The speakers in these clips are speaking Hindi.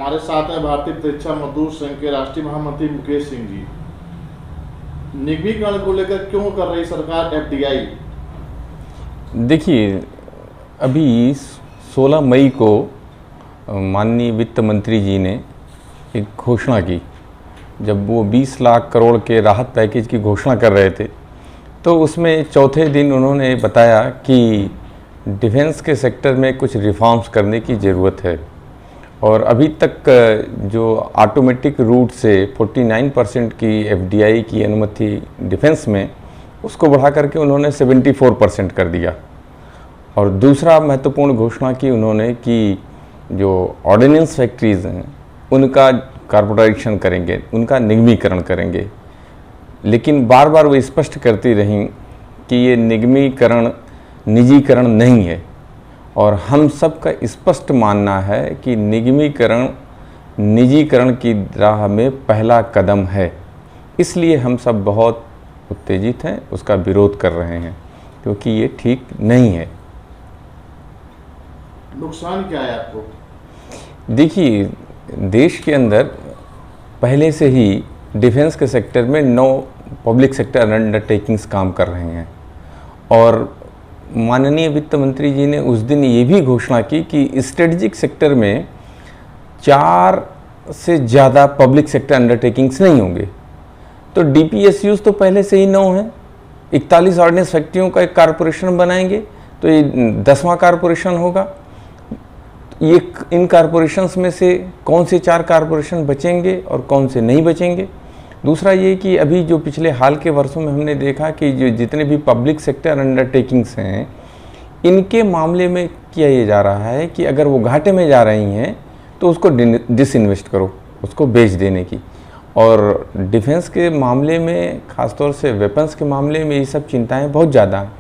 हमारे साथ हैं भारतीय परीक्षा मजदूर संघ के राष्ट्रीय महामंत्री मुकेश सिंह जी। निगमीकरण को लेकर क्यों कर रही सरकार एफडीआई? देखिए, अभी 16 मई को माननीय वित्त मंत्री जी ने एक घोषणा की। जब वो 20 लाख करोड़ के राहत पैकेज की घोषणा कर रहे थे तो उसमें चौथे दिन उन्होंने बताया कि डिफेंस के सेक्टर में कुछ रिफॉर्म्स करने की ज़रूरत है। और अभी तक जो ऑटोमेटिक रूट से 49% की एफडीआई की अनुमति डिफेंस में, उसको बढ़ा करके उन्होंने 74% कर दिया। और दूसरा महत्वपूर्ण घोषणा की उन्होंने कि जो ऑर्डिनेंस फैक्ट्रीज़ हैं उनका कॉर्पोरेटाइजेशन करेंगे, उनका निगमीकरण करेंगे। लेकिन बार बार वो स्पष्ट करती रहीं कि ये निगमीकरण निजीकरण नहीं है। और हम सबका स्पष्ट मानना है कि निगमीकरण निजीकरण की राह में पहला कदम है। इसलिए हम सब बहुत उत्तेजित हैं, उसका विरोध कर रहे हैं, क्योंकि ये ठीक नहीं है। नुकसान क्या है आपको? देखिए, देश के अंदर पहले से ही डिफेंस के सेक्टर में 9 पब्लिक सेक्टर अंडरटेकिंग्स काम कर रहे हैं। और माननीय वित्त मंत्री जी ने उस दिन ये भी घोषणा की कि स्ट्रेटजिक सेक्टर में 4 से ज़्यादा पब्लिक सेक्टर अंडरटेकिंग्स नहीं होंगे। तो डीपीएसयूज़ तो पहले से ही 9 हैं। 41 ऑर्डिनेंस फैक्ट्रियों का एक कारपोरेशन बनाएंगे तो ये 10वां कारपोरेशन होगा। ये इन कारपोरेशंस में से कौन से 4 कारपोरेशन बचेंगे और कौन से नहीं बचेंगे। दूसरा ये कि अभी जो पिछले हाल के वर्षों में हमने देखा कि जो जितने भी पब्लिक सेक्टर अंडरटेकिंग्स हैं, इनके मामले में किया ये जा रहा है कि अगर वो घाटे में जा रही हैं तो उसको डिसइन्वेस्ट करो, उसको बेच देने की। और डिफेंस के मामले में, ख़ासतौर से वेपन्स के मामले में, ये सब चिंताएं बहुत ज़्यादा हैं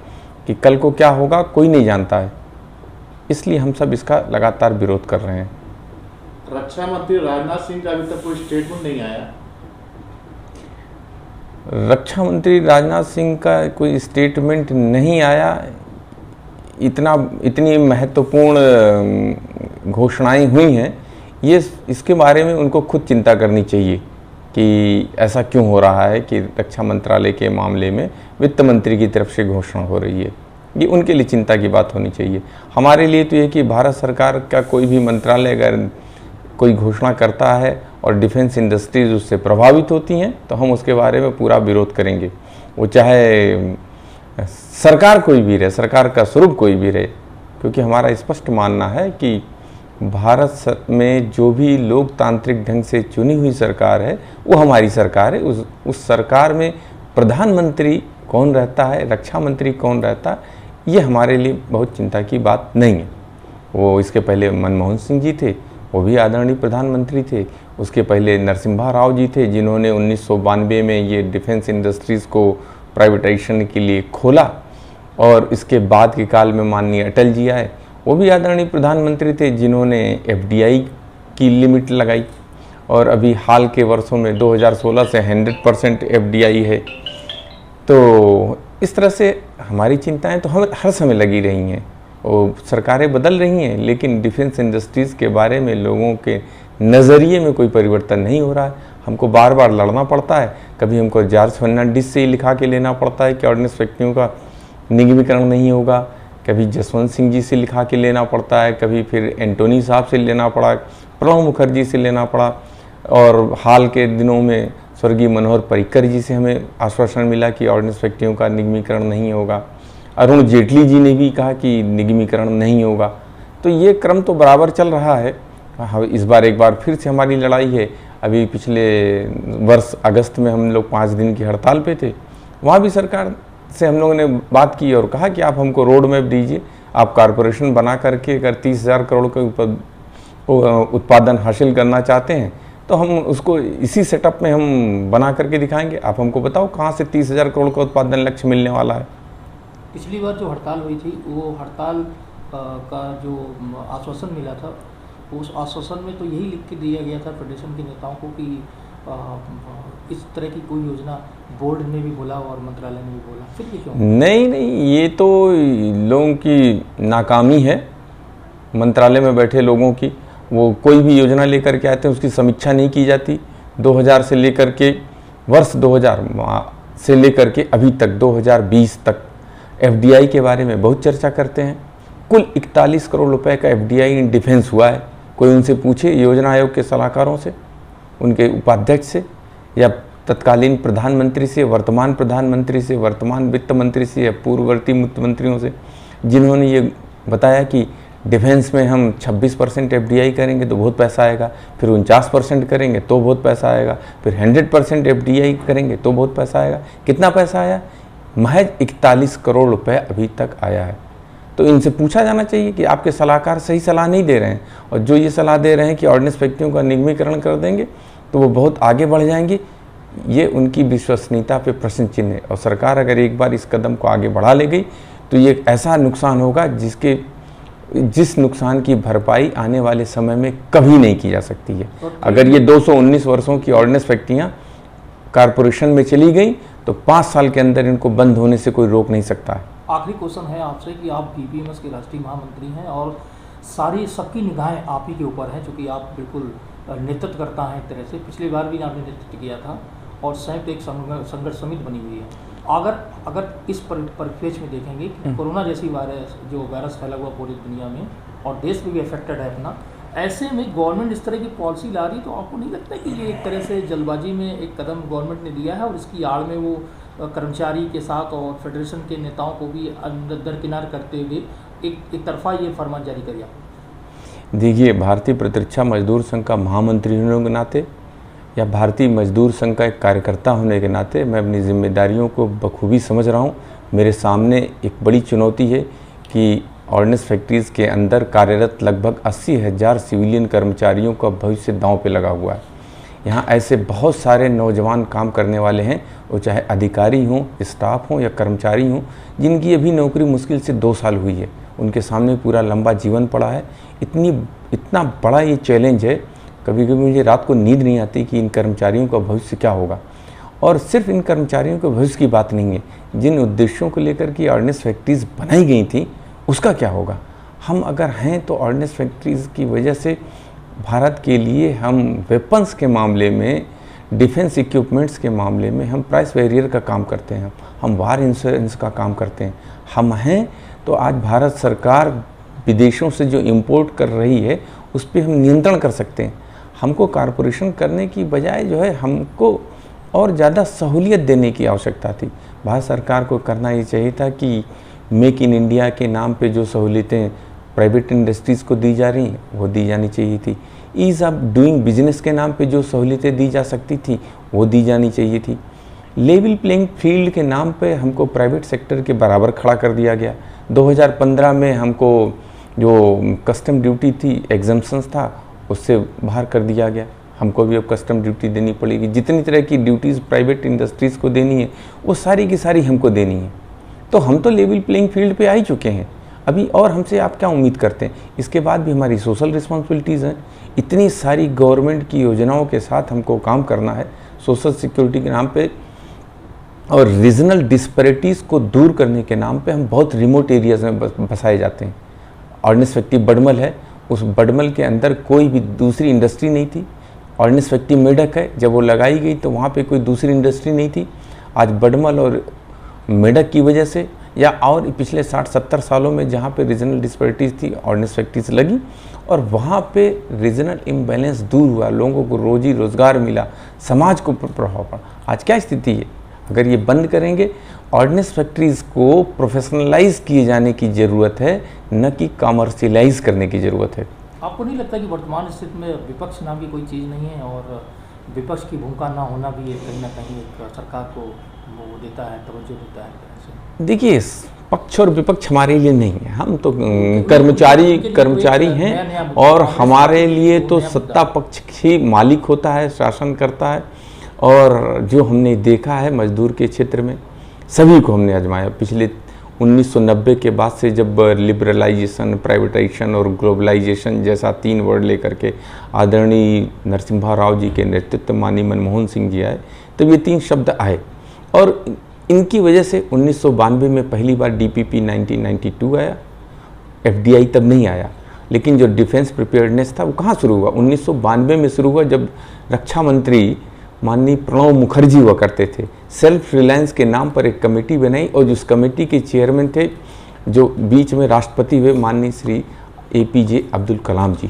कि कल को क्या होगा कोई नहीं जानता है। इसलिए हम सब इसका लगातार विरोध कर रहे हैं। रक्षा मंत्री राजनाथ सिंह का अभी तक कोई स्टेटमेंट नहीं आया। रक्षा मंत्री राजनाथ सिंह का कोई स्टेटमेंट नहीं आया। इतनी महत्वपूर्ण घोषणाएं हुई हैं, ये इसके बारे में उनको खुद चिंता करनी चाहिए कि ऐसा क्यों हो रहा है कि रक्षा मंत्रालय के मामले में वित्त मंत्री की तरफ से घोषणा हो रही है। ये उनके लिए चिंता की बात होनी चाहिए। हमारे लिए तो ये कि भारत सरकार का कोई भी मंत्रालय अगर कोई घोषणा करता है और डिफेंस इंडस्ट्रीज उससे प्रभावित होती हैं तो हम उसके बारे में पूरा विरोध करेंगे। वो चाहे सरकार कोई भी रहे, सरकार का स्वरूप कोई भी रहे, क्योंकि हमारा स्पष्ट मानना है कि भारत में जो भी लोकतांत्रिक ढंग से चुनी हुई सरकार है वो हमारी सरकार है। उस सरकार में प्रधानमंत्री कौन रहता है, रक्षा मंत्री कौन रहता है, ये हमारे लिए बहुत चिंता की बात नहीं है। वो इसके पहले मनमोहन सिंह जी थे, वो भी आदरणीय प्रधानमंत्री थे। उसके पहले नरसिम्हा राव जी थे, जिन्होंने 1992 में ये डिफेंस इंडस्ट्रीज़ को प्राइवेटाइजेशन के लिए खोला। और इसके बाद के काल में माननीय अटल जी आए, वो भी आदरणीय प्रधानमंत्री थे, जिन्होंने एफडीआई की लिमिट लगाई। और अभी हाल के वर्षों में 2016 से 100% एफडीआई है। तो इस तरह से हमारी चिंताएं तो हमें हर समय लगी रही हैं। और सरकारें बदल रही हैं, लेकिन डिफेंस इंडस्ट्रीज़ के बारे में लोगों के नज़रिए में कोई परिवर्तन नहीं हो रहा है। हमको बार बार लड़ना पड़ता है। कभी हमको जॉर्ज फर्नांडिस से ही लिखा के लेना पड़ता है कि ऑर्डिनेंस फैक्ट्रियों का निगमीकरण नहीं होगा, कभी जसवंत सिंह जी से लिखा के लेना पड़ता है, कभी फिर एंटोनी साहब से लेना पड़ा, प्रणब मुखर्जी से लेना पड़ा। और हाल के दिनों में स्वर्गीय मनोहर पर्रिकर जी से हमें आश्वासन मिला कि ऑर्डिनेंस फैक्ट्रियों का निगमीकरण नहीं होगा। अरुण जेटली जी ने भी कहा कि निगमीकरण नहीं होगा। तो ये क्रम तो बराबर चल रहा है। इस बार एक बार फिर से हमारी लड़ाई है। अभी पिछले वर्ष अगस्त में हम लोग 5 दिन की हड़ताल पे थे। वहाँ भी सरकार से हम लोगों ने बात की और कहा कि आप हमको रोड मैप दीजिए। आप कारपोरेशन बना करके अगर 30,000 करोड़ का उत्पादन हासिल करना चाहते हैं तो हम उसको इसी सेटअप में हम बना करके दिखाएंगे। आप हमको बताओ कहाँ से 30,000 करोड़ का उत्पादन लक्ष्य मिलने वाला है। पिछली बार जो हड़ताल हुई थी, वो हड़ताल का जो आश्वासन मिला था, उस आश्वासन में तो यही लिख के दिया गया था फेडरेशन के नेताओं को कि इस तरह की कोई योजना बोर्ड ने भी बोला और मंत्रालय ने भी बोला। फिर ये क्यों? नहीं, ये तो लोगों की नाकामी है, मंत्रालय में बैठे लोगों की। वो कोई भी योजना लेकर के आते हैं उसकी समीक्षा नहीं की जाती। 2000 से लेकर के वर्ष 2000 से लेकर के अभी तक 2020 तक एफडीआई के बारे में बहुत चर्चा करते हैं। कुल 41 करोड़ रुपए का एफडीआई इन डिफेंस हुआ है। कोई उनसे पूछे योजना आयोग के सलाहकारों से, उनके उपाध्यक्ष से, या तत्कालीन प्रधानमंत्री से, वर्तमान प्रधानमंत्री से, वर्तमान वित्त मंत्री से, या पूर्ववर्ती मुख्यमंत्रियों से, जिन्होंने ये बताया कि डिफेंस में हम 26% एफडीआई करेंगे तो बहुत पैसा आएगा, फिर 49% करेंगे तो बहुत पैसा आएगा, फिर 100% एफडीआई करेंगे तो बहुत पैसा आएगा। कितना पैसा आया? महज 41 करोड़ रुपए अभी तक आया है। तो इनसे पूछा जाना चाहिए कि आपके सलाहकार सही सलाह नहीं दे रहे हैं, और जो ये सलाह दे रहे हैं कि ऑर्डिनेंस फैक्ट्रियों का निगमीकरण कर देंगे तो वो बहुत आगे बढ़ जाएंगी, ये उनकी विश्वसनीयता पे प्रश्न चिन्ह है। और सरकार अगर एक बार इस कदम को आगे बढ़ा ले गई तो ये एक ऐसा नुकसान होगा जिस नुकसान की भरपाई आने वाले समय में कभी नहीं की जा सकती है। अगर ये 219 वर्षों की ऑर्डिनेंस फैक्ट्रियाँ कारपोरेशन में चली गई तो 5 साल के अंदर इनको बंद होने से कोई रोक नहीं सकता है। आखिरी क्वेश्चन है आपसे कि आप बीपीएमएस के राष्ट्रीय महामंत्री हैं और सबकी निगाहें आप ही के ऊपर हैं, क्योंकि आप बिल्कुल नेतृत्व करता है एक तरह से। पिछली बार भी आपने नेतृत्व किया था और संयुक्त एक संघर्ष समिति बनी हुई है। अगर इस परिप्रेक्ष्य में देखेंगे कि कोरोना जैसी वायरस फैला हुआ पूरी दुनिया में और देश भी अफेक्टेड है अपना, ऐसे में गवर्नमेंट इस तरह की पॉलिसी ला रही, तो आपको नहीं लगता कि ये एक तरह से जल्दबाजी में एक कदम गवर्नमेंट ने दिया है और इसकी आड़ में वो कर्मचारी के साथ और फेडरेशन के नेताओं को भी दरकिनार करते हुए एक तरफा ये फरमान जारी किया? देखिए, भारतीय प्रतिरक्षा मजदूर संघ का महामंत्री होने के नाते या भारतीय मजदूर संघ का एक कार्यकर्ता होने के नाते मैं अपनी जिम्मेदारियों को बखूबी समझ रहा हूँ। मेरे सामने एक बड़ी चुनौती है कि ऑर्डिनेंस फैक्ट्रीज़ के अंदर कार्यरत लगभग 80,000 सिविलियन कर्मचारियों का भविष्य दांव पे लगा हुआ है। यहाँ ऐसे बहुत सारे नौजवान काम करने वाले हैं, वो चाहे अधिकारी हों, स्टाफ हों या कर्मचारी हों, जिनकी अभी नौकरी मुश्किल से 2 साल हुई है। उनके सामने पूरा लंबा जीवन पड़ा है। इतना बड़ा ये चैलेंज है, कभी कभी मुझे रात को नींद नहीं आती कि इन कर्मचारियों का भविष्य क्या होगा। और सिर्फ इन कर्मचारियों के भविष्य की बात नहीं है, जिन उद्देश्यों को लेकर के ऑर्डिनेंस फैक्ट्रीज़ बनाई गई थी उसका क्या होगा। हम अगर हैं तो ऑर्डिनेंस फैक्ट्रीज़ की वजह से भारत के लिए हम वेपन्स के मामले में, डिफेंस इक्विपमेंट्स के मामले में हम प्राइस बैरियर का काम करते हैं, हम वार इंश्योरेंस का काम करते हैं। हम हैं तो आज भारत सरकार विदेशों से जो इंपोर्ट कर रही है उस पर हम नियंत्रण कर सकते हैं। हमको कारपोरेशन करने की बजाय जो है हमको और ज़्यादा सहूलियत देने की आवश्यकता थी। भारत सरकार को करना ये चाहिए था कि मेक इन इंडिया के नाम पे जो सहूलियतें प्राइवेट इंडस्ट्रीज़ को दी जा रही हैं वो दी जानी चाहिए थी। ईज़ ऑफ डूइंग बिजनेस के नाम पे जो सहूलियतें दी जा सकती थी वो दी जानी चाहिए थी। लेवल प्लेइंग फील्ड के नाम पे हमको प्राइवेट सेक्टर के बराबर खड़ा कर दिया गया। 2015 में हमको जो कस्टम ड्यूटी थी, एग्जम्पशंस था, उससे बाहर कर दिया गया। हमको भी अब कस्टम ड्यूटी देनी पड़ेगी। जितनी तरह की ड्यूटीज़ प्राइवेट इंडस्ट्रीज़ को देनी है वो सारी की सारी हमको देनी है। तो हम तो लेवल प्लेइंग फील्ड पे आ ही चुके हैं अभी, और हमसे आप क्या उम्मीद करते हैं। इसके बाद भी हमारी सोशल रिस्पॉन्सिबिलिटीज़ हैं। इतनी सारी गवर्नमेंट की योजनाओं के साथ हमको काम करना है सोशल सिक्योरिटी के नाम पे, और रीजनल डिस्पैरिटीज़ को दूर करने के नाम पे हम बहुत रिमोट एरियाज़ में बसाए जाते हैं। ऑर्डिनेंस फैक्ट्री बडमल है, उस बडमल के अंदर कोई भी दूसरी इंडस्ट्री नहीं थी। ऑर्डिनेंस फैक्ट्री मेडक है, जब वो लगाई गई तो वहाँ पे कोई दूसरी इंडस्ट्री नहीं थी। आज बडमल और मेडक की वजह से या और पिछले 60-70 सालों में जहाँ पे रीजनल डिस्पैरिटीज़ थी ऑर्डिनेंस फैक्ट्रीज लगी और वहाँ पे रीजनल इम्बैलेंस दूर हुआ, लोगों को रोजी रोज़गार मिला, समाज को प्रभाव पड़ा। आज क्या स्थिति है, अगर ये बंद करेंगे, ऑर्डिनेंस फैक्ट्रीज़ को प्रोफेशनलाइज किए जाने की ज़रूरत है, न कि कॉमर्शियलाइज करने की ज़रूरत है। आपको नहीं लगता कि वर्तमान स्थिति में विपक्ष नाम की कोई चीज़ नहीं है और विपक्ष की भूमिका ना होना भी कहीं ना कहीं एक सरकार को वो देता है, तवज्जो देता है? देखिए, पक्ष और विपक्ष हमारे लिए नहीं है। हम तो कर्मचारी हैं और हमारे लिए तो सत्ता पक्ष ही मालिक होता है, शासन करता है। और जो हमने देखा है मजदूर के क्षेत्र में, सभी को हमने आजमाया। पिछले 1990 के बाद से जब लिबरलाइजेशन, प्राइवेटाइजेशन और ग्लोबलाइजेशन जैसा 3 वर्ड लेकर के आदरणीय नरसिम्हा राव जी के नेतृत्व माननीय मनमोहन सिंह जी आए, तब ये 3 शब्द आए और इनकी वजह से 1992 में पहली बार DPP 1992 आया। FDI तब नहीं आया, लेकिन जो डिफेंस प्रिपेयर्डनेस था वो कहाँ शुरू हुआ? 1992 में शुरू हुआ, जब रक्षा मंत्री माननीय प्रणब मुखर्जी हुआ करते थे। सेल्फ रिलायंस के नाम पर एक कमेटी बनाई और जिस कमेटी के चेयरमैन थे जो बीच में राष्ट्रपति हुए माननीय श्री APJ अब्दुल कलाम जी,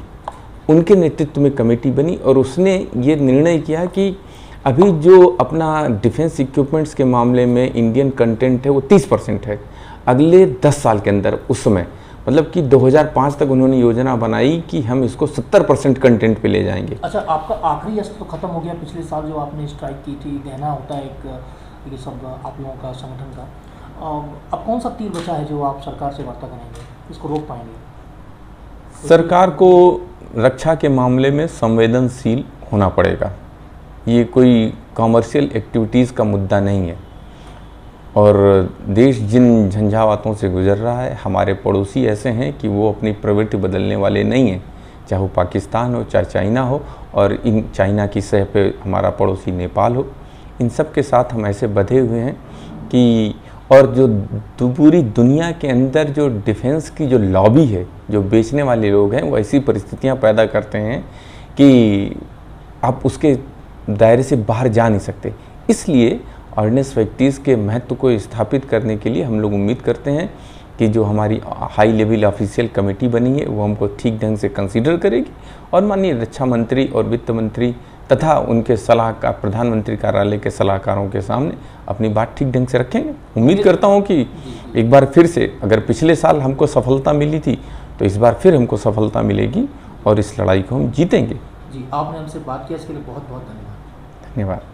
उनके नेतृत्व में कमेटी बनी और उसने ये निर्णय किया कि अभी जो अपना डिफेंस इक्विपमेंट्स के मामले में इंडियन कंटेंट है वो 30% है। अगले 10 साल के अंदर, उस समय मतलब कि 2005 तक उन्होंने योजना बनाई कि हम इसको 70% कंटेंट पे ले जाएंगे। अच्छा, आपका आखिरी अस्त्र तो खत्म हो गया पिछले साल जो आपने स्ट्राइक की थी, गहना होता है एक ये सब आप लोगों का संगठन का। अब कौन सा तीर बचा है जो आप सरकार से वार्ता करेंगे, इसको रोक पाएंगे? सरकार को रक्षा के मामले में संवेदनशील होना पड़ेगा। ये कोई कॉमर्शियल एक्टिविटीज़ का मुद्दा नहीं है और देश जिन झंझावातों से गुजर रहा है, हमारे पड़ोसी ऐसे हैं कि वो अपनी प्रवृत्ति बदलने वाले नहीं हैं, चाहे वो पाकिस्तान हो चाहे चाइना हो, और इन चाइना की सह पे हमारा पड़ोसी नेपाल हो, इन सब के साथ हम ऐसे बंधे हुए हैं कि, और जो पूरी दुनिया के अंदर जो डिफेंस की जो लॉबी है, जो बेचने वाले लोग हैं, वो ऐसी परिस्थितियां पैदा करते हैं कि आप उसके दायरे से बाहर जा नहीं सकते। इसलिए ऑर्डिनेंस फैक्ट्रीज़ के महत्व को स्थापित करने के लिए हम लोग उम्मीद करते हैं कि जो हमारी हाई लेवल ऑफिशियल कमेटी बनी है वो हमको ठीक ढंग से कंसीडर करेगी और माननीय रक्षा मंत्री और वित्त मंत्री तथा उनके सलाहकार, प्रधानमंत्री कार्यालय के सलाहकारों के सामने अपनी बात ठीक ढंग से रखेंगे। उम्मीद करता हूं कि एक बार फिर से, अगर पिछले साल हमको सफलता मिली थी तो इस बार फिर हमको सफलता मिलेगी और इस लड़ाई को हम जीतेंगे। जी, आपने हमसे बात किया, इसके लिए बहुत बहुत धन्यवाद। धन्यवाद।